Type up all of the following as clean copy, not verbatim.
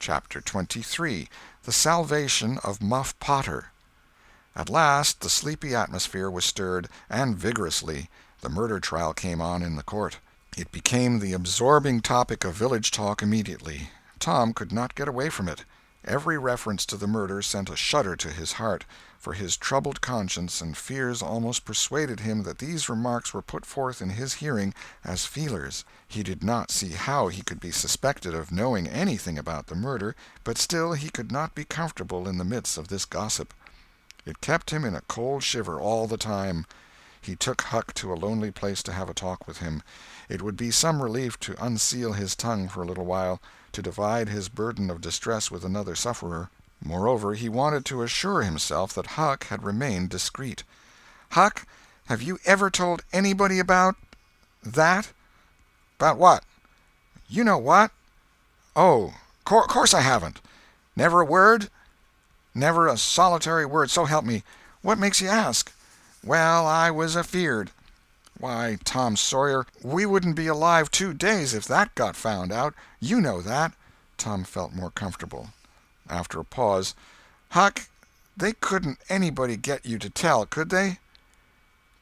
Chapter 23. The Salvation of Muff Potter. At last the sleepy atmosphere was stirred, and vigorously. The murder trial came on in the court. It became the absorbing topic of village talk immediately. Tom could not get away from it. Every reference to the murder sent a shudder to his heart, for his troubled conscience and fears almost persuaded him that these remarks were put forth in his hearing as feelers. He did not see how he could be suspected of knowing anything about the murder, but still he could not be comfortable in the midst of this gossip. It kept him in a cold shiver all the time. He took Huck to a lonely place to have a talk with him. It would be some relief to unseal his tongue for a little while, to divide his burden of distress with another sufferer. Moreover, he wanted to assure himself that Huck had remained discreet. "Huck, have you ever told anybody about—that?" "About what?" "You know what." "Oh, course I haven't." "Never a word?" "Never a solitary word, so help me. What makes you ask?" "Well, I was afeard." "Why, Tom Sawyer, we wouldn't be alive 2 days if that got found out. You know that." Tom felt more comfortable. After a pause, "Huck, they couldn't anybody get you to tell, could they?"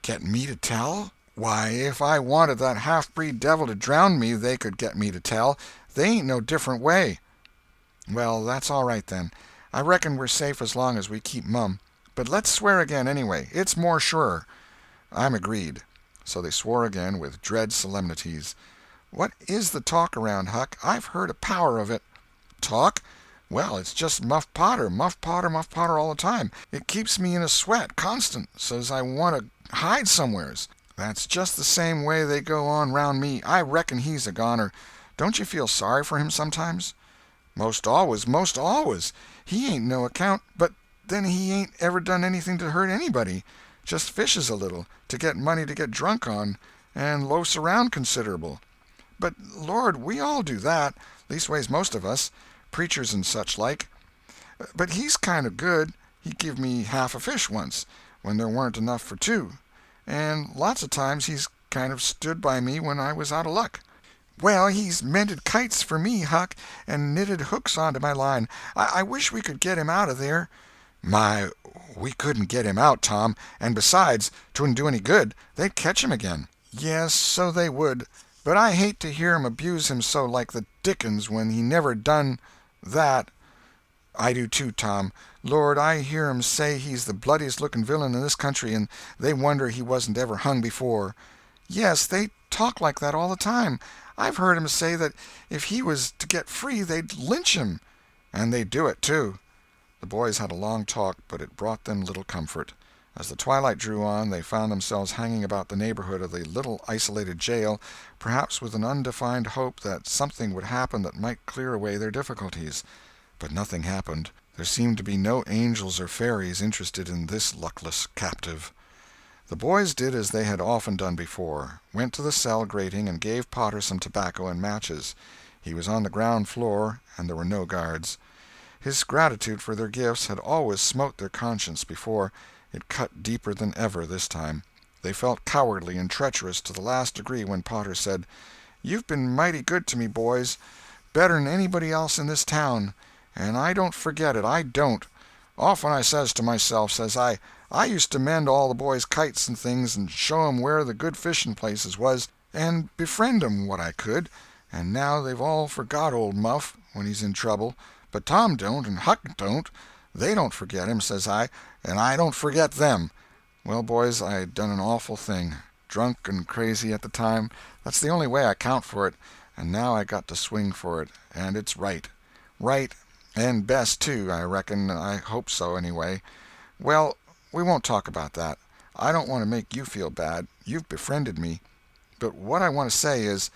"Get me to tell? Why, if I wanted that half-breed devil to drown me, they could get me to tell. They ain't no different way." "Well, that's all right, then. I reckon we're safe as long as we keep mum. But let's swear again, anyway. It's more surer." "I'm agreed." So they swore again with dread solemnities. "What is the talk around, Huck? I've heard a power of it." "Talk? Well, it's just Muff Potter, Muff Potter, Muff Potter all the time. It keeps me in a sweat, constant, so's I want to hide somewheres. That's just the same way they go on round me. I reckon he's a goner. Don't you feel sorry for him sometimes?" "Most always, most always. He ain't no account, but then he ain't ever done anything to hurt anybody. Just fishes a little, to get money to get drunk on, and loafs around considerable." "But, Lord, we all do that. Leastways most of us. Preachers and such like. But he's kind of good. He give me half a fish once, when there weren't enough for 2. And lots of times he's kind of stood by me when I was out of luck." "Well, he's mended kites for me, Huck, and knitted hooks onto my line. I wish we could get him out of there." "My, we couldn't get him out, Tom, and besides, 'twouldn't do any good. They'd catch him again." "Yes, so they would. But I hate to hear 'em abuse him so like the dickens when he never done that." "I do too, Tom. Lord, I hear 'em say he's the bloodiest-looking villain in this country, and they wonder he wasn't ever hung before." "Yes, they talk like that all the time. I've heard 'em say that if he was to get free they'd lynch him." "And they'd do it, too." The boys had a long talk, but it brought them little comfort. As the twilight drew on, they found themselves hanging about the neighborhood of the little isolated jail, perhaps with an undefined hope that something would happen that might clear away their difficulties. But nothing happened. There seemed to be no angels or fairies interested in this luckless captive. The boys did as they had often done before, went to the cell grating and gave Potter some tobacco and matches. He was on the ground floor, and there were no guards. His gratitude for their gifts had always smote their conscience before. It cut deeper than ever this time. They felt cowardly and treacherous to the last degree when Potter said, "You've been mighty good to me, boys, better'n anybody else in this town, and I don't forget it, I don't. Often I says to myself, says I used to mend all the boys' kites and things and show 'em where the good fishing places was, and befriend 'em what I could, and now they've all forgot old Muff when he's in trouble, but Tom don't and Huck don't. They don't forget him, says I, and I don't forget them. Well, boys, I done an awful thing. Drunk and crazy at the time, that's the only way I count for it, and now I got to swing for it, and it's right. Right, and best, too, I reckon. I hope so, anyway. Well, we won't talk about that. I don't want to make you feel bad. You've befriended me. But what I want to say is,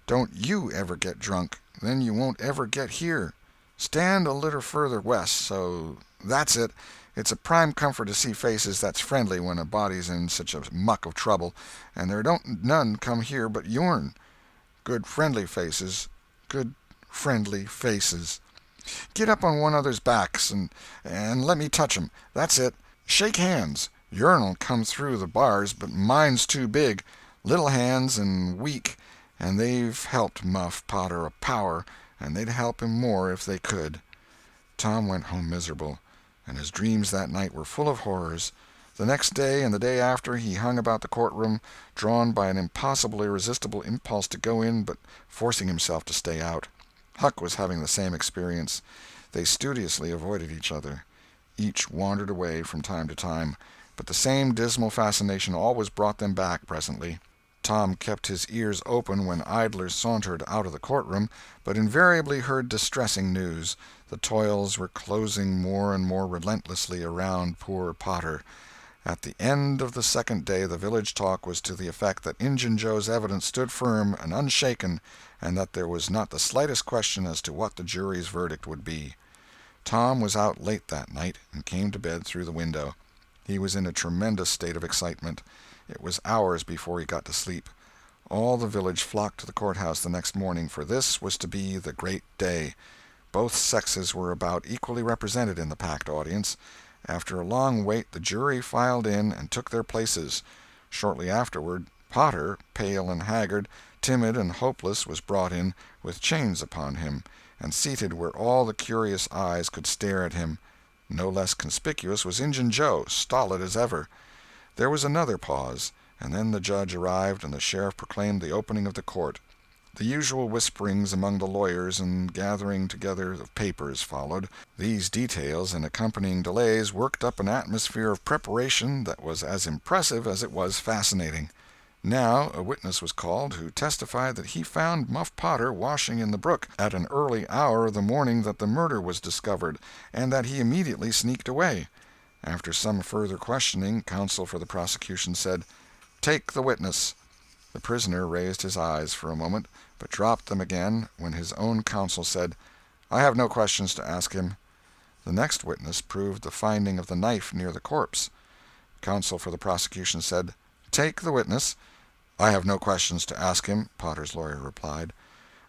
don't you ever get drunk. Then you won't ever get here. Stand a little further west, so that's it. It's a prime comfort to see faces that's friendly when a body's in such a muck of trouble, and there don't none come here but yourn. Good friendly faces. Good friendly faces. Get up on one another's backs and let me touch 'em. That's it. Shake hands. Yourn'll come through the bars, but mine's too big. Little hands and weak, and they've helped Muff Potter a power, and they'd help him more if they could. Tom went home miserable, and his dreams that night were full of horrors. The next day and the day after he hung about the courtroom, drawn by an impossible, irresistible impulse to go in, but forcing himself to stay out. Huck was having the same experience. They studiously avoided each other. Each wandered away from time to time, but the same dismal fascination always brought them back presently. Tom kept his ears open when idlers sauntered out of the courtroom, but invariably heard distressing news. The toils were closing more and more relentlessly around poor Potter. At the end of the second day the village talk was to the effect that Injun Joe's evidence stood firm and unshaken, and that there was not the slightest question as to what the jury's verdict would be. Tom was out late that night, and came to bed through the window. He was in a tremendous state of excitement. It was hours before he got to sleep. All the village flocked to the courthouse the next morning, for this was to be the great day. Both sexes were about equally represented in the packed audience. After a long wait the jury filed in and took their places. Shortly afterward, Potter, pale and haggard, timid and hopeless, was brought in, with chains upon him, and seated where all the curious eyes could stare at him. No less conspicuous was Injun Joe, stolid as ever. There was another pause, and then the judge arrived and the sheriff proclaimed the opening of the court. The usual whisperings among the lawyers and gathering together of papers followed. These details and accompanying delays worked up an atmosphere of preparation that was as impressive as it was fascinating. Now a witness was called who testified that he found Muff Potter washing in the brook at an early hour the morning that the murder was discovered, and that he immediately sneaked away. After some further questioning, counsel for the prosecution said, "Take the witness." The prisoner raised his eyes for a moment, but dropped them again when his own counsel said, "I have no questions to ask him." The next witness proved the finding of the knife near the corpse. Counsel for the prosecution said, "Take the witness." "I have no questions to ask him," Potter's lawyer replied.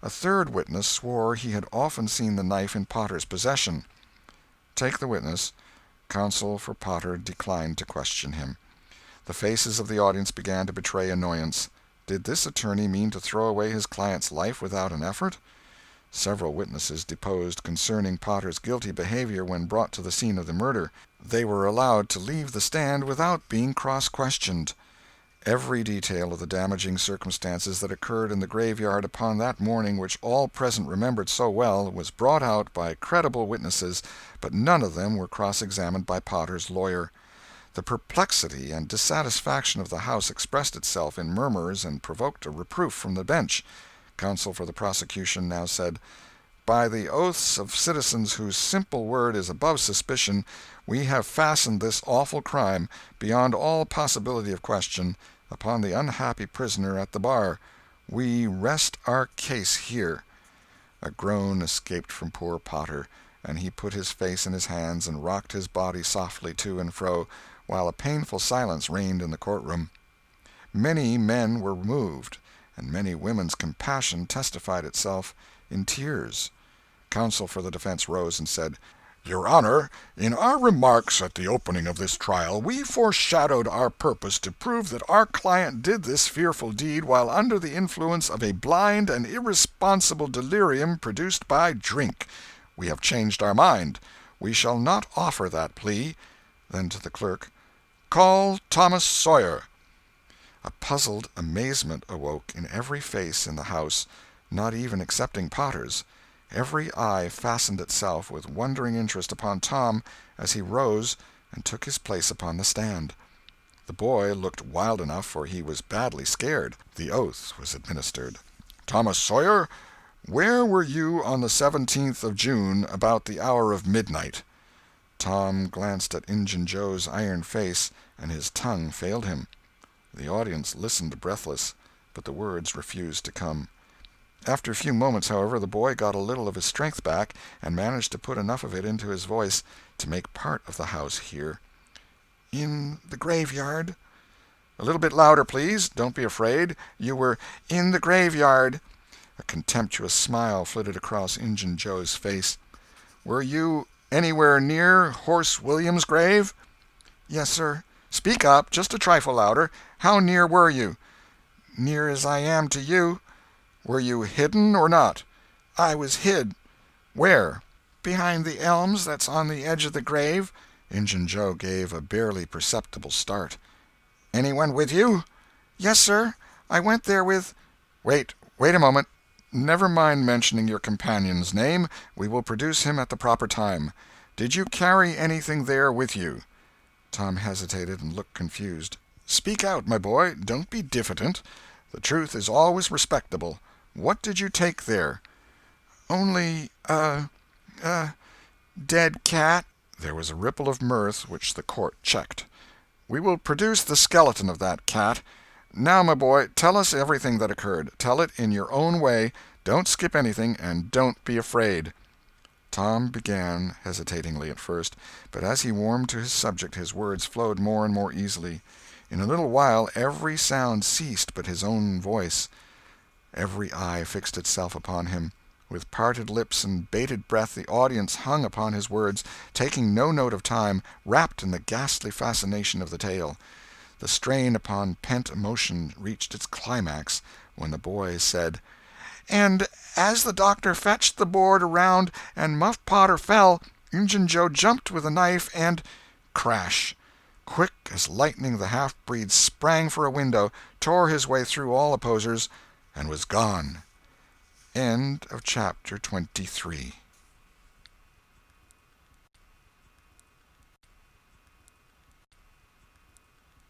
A third witness swore he had often seen the knife in Potter's possession. "Take the witness." Counsel for Potter declined to question him. The faces of the audience began to betray annoyance. Did this attorney mean to throw away his client's life without an effort? Several witnesses deposed concerning Potter's guilty behavior when brought to the scene of the murder. They were allowed to leave the stand without being cross-questioned. Every detail of the damaging circumstances that occurred in the graveyard upon that morning, which all present remembered so well, was brought out by credible witnesses, but none of them were cross-examined by Potter's lawyer. The perplexity and dissatisfaction of the house expressed itself in murmurs and provoked a reproof from the bench. Counsel for the prosecution now said, "By the oaths of citizens whose simple word is above suspicion, we have fastened this awful crime, beyond all possibility of question, upon the unhappy prisoner at the bar. We rest our case here." A groan escaped from poor Potter, and he put his face in his hands and rocked his body softly to and fro, while a painful silence reigned in the courtroom. Many men were moved, and many women's compassion testified itself in tears. Counsel for the defense rose and said, "Your Honor, in our remarks at the opening of this trial, we foreshadowed our purpose to prove that our client did this fearful deed while under the influence of a blind and irresponsible delirium produced by drink. We have changed our mind. We shall not offer that plea." Then to the clerk, "Call Thomas Sawyer." A puzzled amazement awoke in every face in the house, not even excepting Potter's. Every eye fastened itself with wondering interest upon Tom as he rose and took his place upon the stand. The boy looked wild enough, for he was badly scared. The oath was administered. "Thomas Sawyer, where were you on the 17th of June about the hour of midnight?" Tom glanced at Injun Joe's iron face, and his tongue failed him. The audience listened breathless, but the words refused to come. After a few moments, however, the boy got a little of his strength back, and managed to put enough of it into his voice to make part of the house hear. "In the graveyard." "A little bit louder, please. Don't be afraid. You were in the graveyard." A contemptuous smile flitted across Injun Joe's face. "Were you anywhere near Horse William's grave?" "Yes, sir." "Speak up, just a trifle louder. How near were you?" "Near as I am to you." "Were you hidden or not?" I was hid." "Where?" "Behind the elms that's on the edge of the grave." Injun Joe gave a barely perceptible start. "Anyone with you?" "Yes, sir. I went there with—" "Wait a moment. Never mind mentioning your companion's name. We will produce him at the proper time. Did you carry anything there with you?" Tom hesitated and looked confused. "Speak out, my boy. Don't be diffident. The truth is always respectable. What did you take there?" "Only a dead cat." There was a ripple of mirth which the court checked. "We will produce the skeleton of that cat. Now, my boy, tell us everything that occurred. Tell it in your own way. Don't skip anything, and don't be afraid." Tom began, hesitatingly at first, but as he warmed to his subject his words flowed more and more easily. In a little while every sound ceased but his own voice. Every eye fixed itself upon him. With parted lips and bated breath the audience hung upon his words, taking no note of time, wrapped in the ghastly fascination of the tale. The strain upon pent emotion reached its climax when the boy said, "And as the doctor fetched the board around and Muff Potter fell, Injun Joe jumped with a knife and—" Crash! Quick as lightning the half-breed sprang for a window, tore his way through all opposers, and was gone. End of chapter 23.